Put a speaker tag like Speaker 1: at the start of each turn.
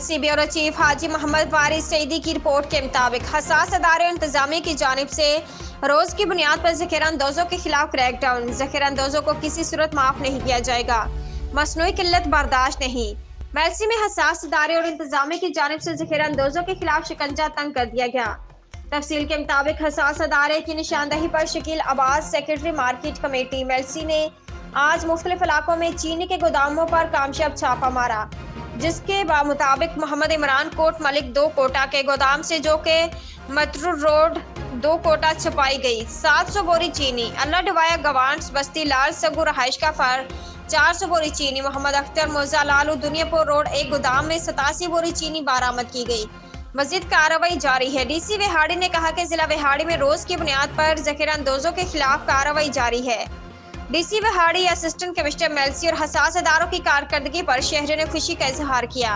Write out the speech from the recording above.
Speaker 1: Mailsi bureau chief हाजी मोहम्मद वारिस सईदी की report के मुताबिक हसास अदारे और इंतजामिया की जानिब से रोज की बुनियाद पर ज़ख़ीरा अंदोज़ों के खिलाफ क्रैकडाउन। ज़ख़ीरा अंदोज़ों को किसी सूरत माफ नहीं किया जाएगा, मसनूई किल्लत बर्दाश्त नहीं। मेलसी में हसास अदारे और इंतजामिया की जानिब से ज़ख़ीरा अंदोज़ों के खिलाफ शिकंजा तंग कर दिया गया। तफसील के मुताबिक हसास अदारे की निशानदही पर Shakeel Abbas secretary market committee Mailsi ने आज मुख्तलिफ इलाकों में चीनी के गोदामों पर कामयाब छापा मारा, जिसके मुताबिक मोहम्मद इमरान कोट मलिक 2 कोटा के गोदाम से जो के मतरू रोड 2 कोटा छपाई गई 700 बोरी चीनी। अल्लाह डिवाया गवांस बस्ती लाल सगू रहाइश का फर 400 बोरी चीनी। मोहम्मद अख्तर मोजा लालू दुनियापुर रोड एक गोदाम में 87 बोरी चीनी बरामद की गई। मजीद कार्रवाई जारी है। डीसी विहाड़ी ने कहा कि जिला विहाड़ी में रोज की बुनियाद पर ज़ख़ीरा अंदोज़ों के खिलाफ कार्रवाई जारी है। DC Vehari, assistant commissioner Mailsi और हसास अदारों की कारकर्दगी पर शहरियों ने खुशी का इजहार किया।